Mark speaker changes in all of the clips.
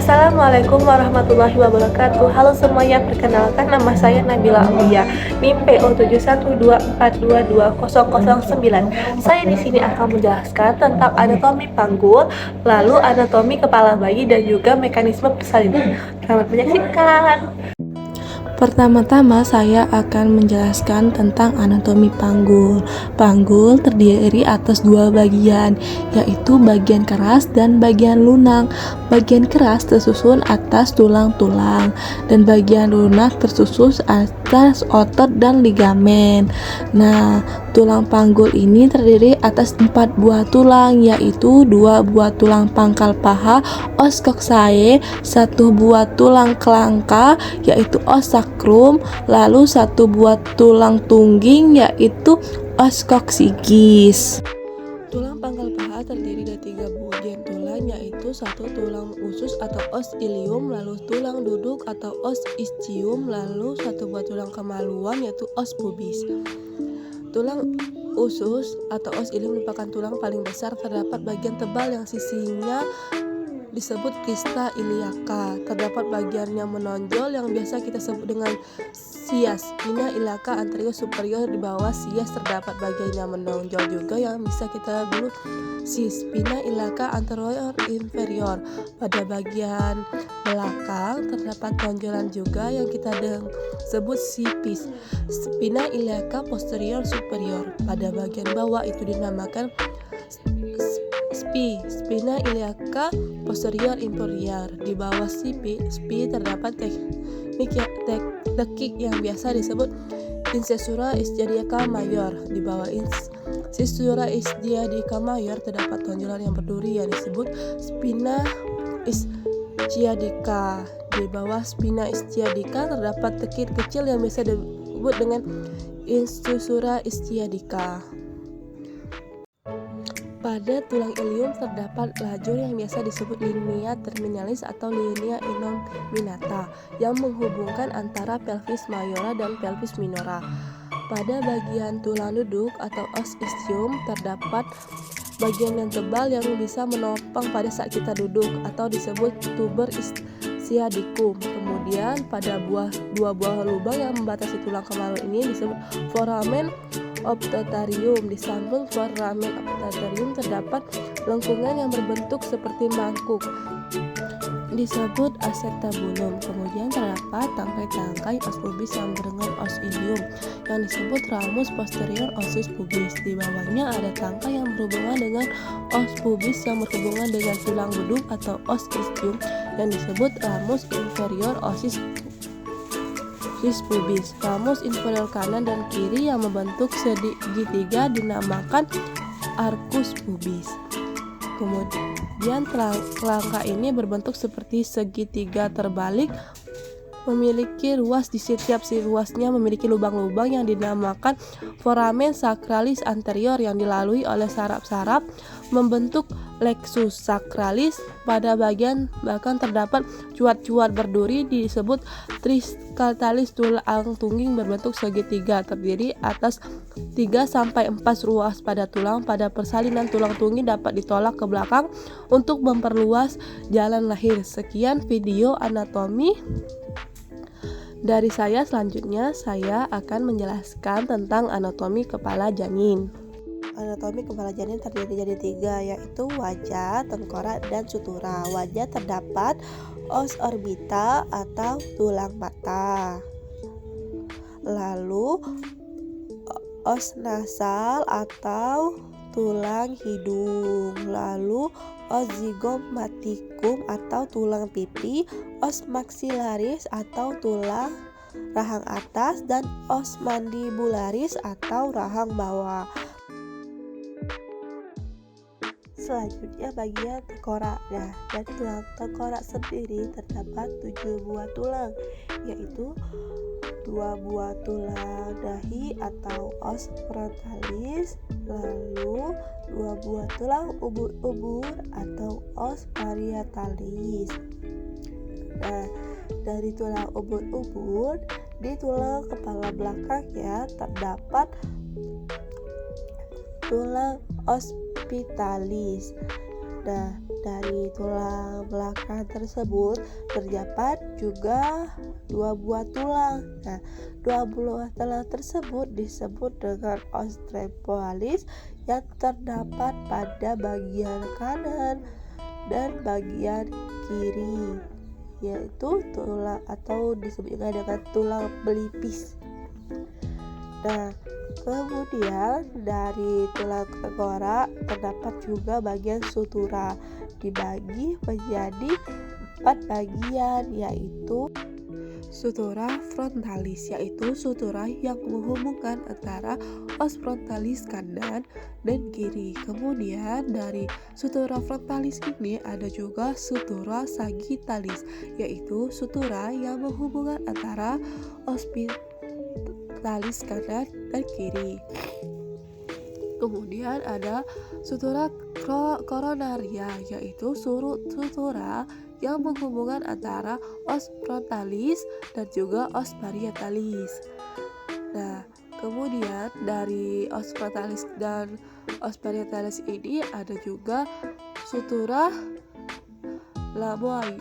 Speaker 1: Assalamualaikum warahmatullahi wabarakatuh. Halo semuanya, perkenalkan nama saya Nabila Aulia, NIM PO7124222009. Saya di sini akan menjelaskan tentang anatomi panggul, lalu anatomi kepala bayi dan juga mekanisme persalinan. Selamat menyaksikan.
Speaker 2: Pertama-tama saya akan menjelaskan tentang anatomi panggul. Panggul terdiri atas dua bagian, yaitu bagian keras dan bagian lunak. Bagian keras tersusun atas tulang-tulang dan bagian lunak tersusun atas otot dan ligamen. Nah, tulang panggul ini terdiri atas 4 buah tulang, yaitu 2 buah tulang pangkal paha os coccygeae, 1 buah tulang kelangka yaitu os sacrum, lalu 1 buah tulang tungging yaitu os coccygeus. Tulang pangkal paha terdiri dari 3 bagian tulang, yaitu 1 tulang usus atau os ilium, lalu tulang duduk atau os ischium, lalu 1 buah tulang kemaluan yaitu os pubis. Tulang usus atau os ilium merupakan tulang paling besar. Terdapat bagian tebal yang sisinya disebut crista iliaca. Terdapat bagian yang menonjol yang biasa kita sebut dengan sias. Spina iliaca anterior superior. Di bawah sias terdapat bagian yang menonjol juga yang bisa kita sebut spina iliaca anterior inferior. Pada bagian belakang terdapat tonjolan juga yang kita sebut sipis. Spina iliaca posterior superior. Pada bagian bawah itu dinamakan spina iliaca posterior inferior. Di bawah spi terdapat teknik yang biasa disebut incisura ischiadica major. Di bawah incisura ischiadica major terdapat tonjolan yang berduri yang disebut spina ischiadica. Di bawah spina ischiadica terdapat tekik kecil yang biasa disebut dengan incisura ischiadica. Pada tulang ilium terdapat lajur yang biasa disebut linea terminalis atau linea innominata yang menghubungkan antara pelvis mayora dan pelvis minora. Pada bagian tulang duduk atau os ischium terdapat bagian yang tebal yang bisa menopang pada saat kita duduk atau disebut tuber ischiadicum. Kemudian pada dua buah lubang yang membatasi tulang kemaluan ini disebut foramen obstetrarium. Di samping foramen obstetrarium terdapat lengkungan yang berbentuk seperti mangkuk disebut acetabulum. Kemudian terdapat tangkai-tangkai os pubis yang berhubungan os ilium yang disebut ramus posterior osis pubis. Di bawahnya ada tangkai yang berhubungan dengan os pubis yang berhubungan dengan tulang duduk atau os ischium yang disebut ramus inferior osis pubis. Ramus inferior kanan dan kiri yang membentuk segitiga dinamakan arcus pubis. Kemudian kerangka ini berbentuk seperti segitiga terbalik, memiliki ruas di setiap ruasnya memiliki lubang-lubang yang dinamakan foramen sacralis anterior yang dilalui oleh saraf-saraf membentuk plexus sacralis. Pada bagian belakang terdapat cuat-cuat berduri disebut triskatalis. Tulang tungging berbentuk segitiga terdiri atas 3-4 ruas pada tulang. Pada persalinan tulang tungging dapat ditolak ke belakang untuk memperluas jalan lahir. Sekian video anatomi dari saya. Selanjutnya saya akan menjelaskan tentang anatomi kepala janin.
Speaker 3: Anatomi kepala janin terdiri dari 3, yaitu wajah, tengkorak, dan sutura. Wajah terdapat os orbita atau tulang mata, lalu os nasal atau tulang hidung, lalu os zygomaticum atau tulang pipi, os maxillaris atau tulang rahang atas, dan os mandibularis atau rahang bawah. Selanjutnya bagian tengkorak. Dari tulang tengkorak sendiri terdapat 7 buah tulang, yaitu 2 buah tulang dahi atau os frontalis, lalu 2 buah tulang ubur-ubur atau os parietalis. Dari tulang ubur-ubur di tulang kepala belakangnya terdapat tulang os ospitalis. Nah, dari tulang belakang tersebut terdapat juga dua buah tulang. Nah, dua buah tulang tersebut disebut dengan osteopalis yang terdapat pada bagian kanan dan bagian kiri, yaitu tulang atau disebut juga dengan tulang pelipis. Nah, kemudian dari tulang tengkorak terdapat juga bagian sutura, dibagi menjadi 4 bagian, yaitu sutura frontalis, yaitu sutura yang menghubungkan antara os frontalis kanan dan kiri. Kemudian dari sutura frontalis ini ada juga sutura sagittalis, yaitu sutura yang menghubungkan antara ospitalis kanan dan kiri. Kemudian ada sutura koronaria, yaitu sutura yang menghubungkan antara os frontalis dan juga os parietalis. Nah, kemudian dari os frontalis dan os parietalis ini ada juga sutura lamoide,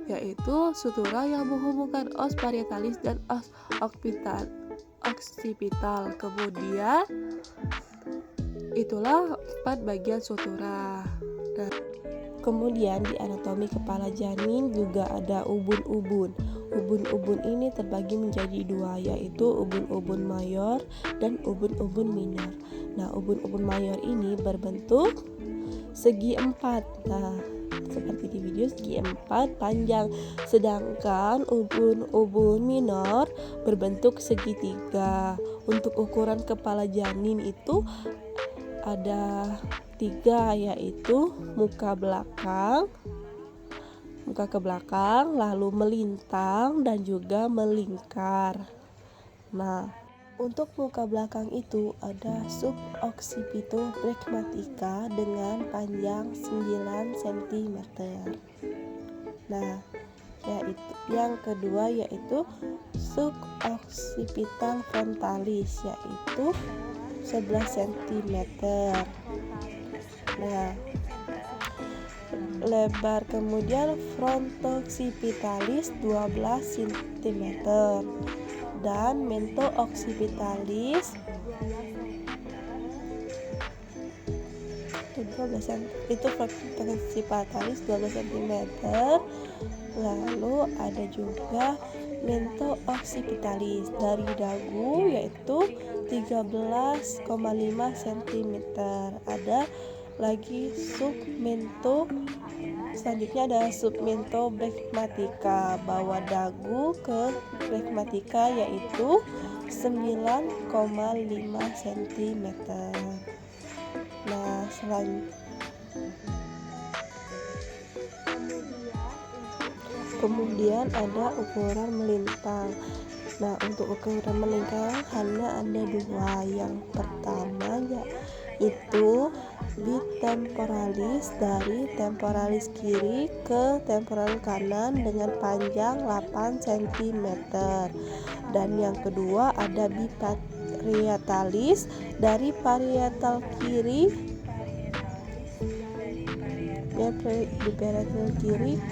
Speaker 3: yaitu sutura yang menghubungkan os parietalis dan os occipital. Kemudian itulah 4 bagian sutura. Nah, kemudian di anatomi kepala janin juga ada ubun-ubun. Ubun-ubun ini terbagi menjadi 2, yaitu ubun-ubun mayor dan ubun-ubun minor. Nah, ubun-ubun mayor ini berbentuk segi 4. Nah, seperti di video segi 4 panjang, sedangkan ubun-ubun minor berbentuk segi 3. Untuk ukuran kepala janin itu ada 3, yaitu muka ke belakang, lalu melintang dan juga melingkar. Nah, untuk muka belakang itu ada suboccipitobregmatica dengan panjang 9 cm. Nah, yaitu yang kedua yaitu suboccipital frontalis, yaitu 11 cm. Nah, lebar kemudian frontoccipitalis 12 cm dan mentooccipitalis itu frontoccipitalis 12 cm. Lalu ada juga mentooccipitalis dari dagu, yaitu 13,5 cm. Ada lagi selanjutnya ada submentobregmatica, bawah dagu ke bregmatica, yaitu 9,5 cm. Nah, kemudian ada ukuran melintang. Nah, untuk ukuran melingkar hanya ada 2. Yang pertama yaitu bitemporalis, dari temporalis kiri ke temporal kanan dengan panjang 8 cm. Dan yang kedua ada biparietalis, dari parietal kiri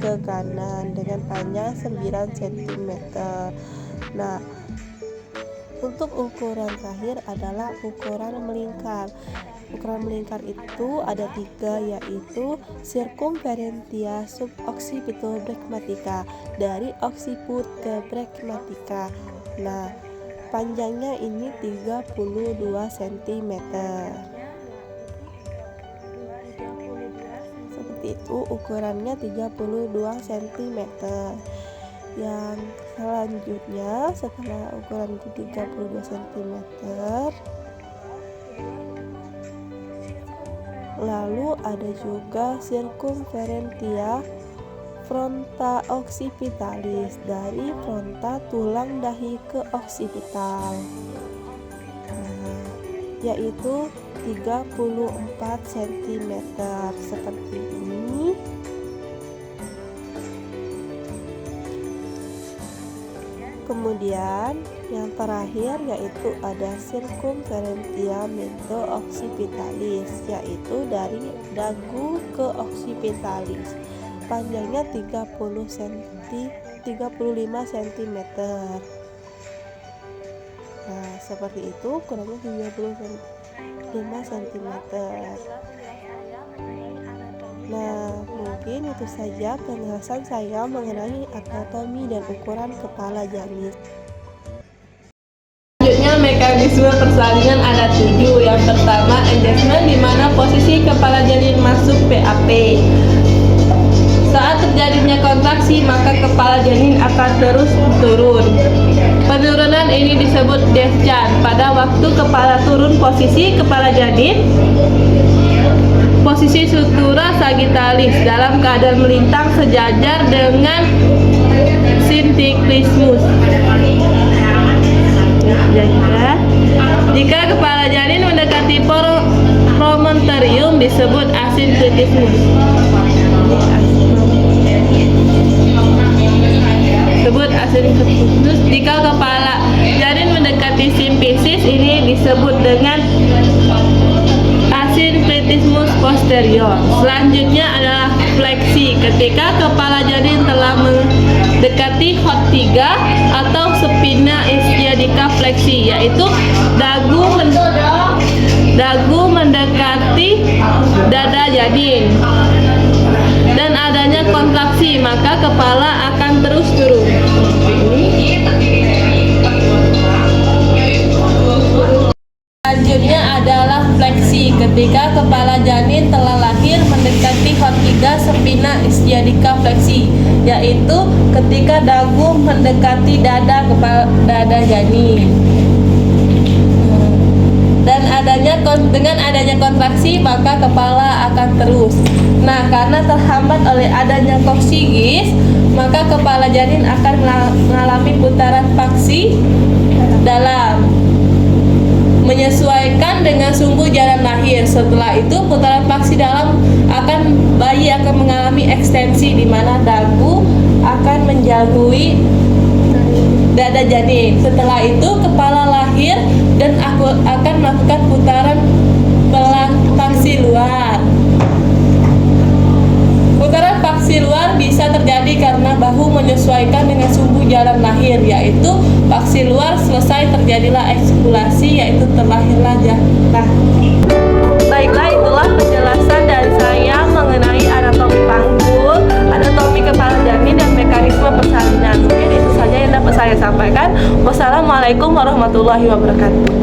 Speaker 3: ke kanan dengan panjang 9 cm. Nah, untuk ukuran terakhir adalah ukuran melingkar. Ukuran melingkar itu ada 3, yaitu circumferentia suboccipitobregmatica, dari occiput ke bregmatica. Nah, panjangnya ini 32 cm. Seperti itu, ukurannya 32 cm. Yang selanjutnya setelah ukuran 32 cm, lalu ada juga circumferentia fronta occipitalis, dari fronta tulang dahi ke occipital, yaitu 34 cm seperti ini. Kemudian yang terakhir yaitu ada circumferentia mento-occipitalis, yaitu dari dagu ke occipitalis. Panjangnya 35 cm. Nah, seperti itu, kurangnya 35 cm. Nah, mungkin itu saja penjelasan saya mengenai anatomi dan ukuran kepala janin.
Speaker 1: Selanjutnya mekanisme persalinan ada 7. Yang pertama engagement, di mana posisi kepala janin masuk PAP. Saat terjadinya kontraksi maka kepala janin akan terus turun. Penurunan ini disebut descent. Pada waktu kepala turun, posisi kepala janin posisi sutura sagittalis dalam keadaan melintang sejajar dengan syncytialismus. Jika kepala janin mendekati promontorium disebut asynclitismus. Jika kepala janin mendekati simfisis, ini disebut dengan asynclitismus posterior. Selanjutnya adalah fleksi. Ketika kepala janin telah mendekati HOT3 atau spina ischiadica fleksi, yaitu dagu mendekati dada janin dan adanya kontraksi, maka kepala akan terus turun. Selanjutnya adalah fleksi. Ketika kepala janin telah lahir mendekati HOT3 spina ischiadica fleksi, yaitu ketika dagu mendekati dada janin. Dan dengan adanya kontraksi maka kepala akan terus. Nah, karena terhambat oleh adanya koksigis, maka kepala janin akan mengalami putaran paksi dalam menyesuaikan dengan sumbu jalan lahir. Setelah itu putaran paksi dalam bayi akan mengalami ekstensi, di mana dagu akan menjauhi dada janin. Setelah itu kepala lahir dan akan melakukan putaran paksi luar. Putaran paksi luar bisa terjadi karena bahu menyesuaikan dengan sumbu jalan lahir, yaitu paksi luar selesai terjadilah ekspulasi, yaitu terlahirlah janin. Baiklah, itulah penjelasan dari saya mengenai anatomi panggul, anatomi kepala janin, dan mekanisme persalinan. Mungkin itu saja yang dapat saya sampaikan. Wassalamualaikum warahmatullahi wabarakatuh.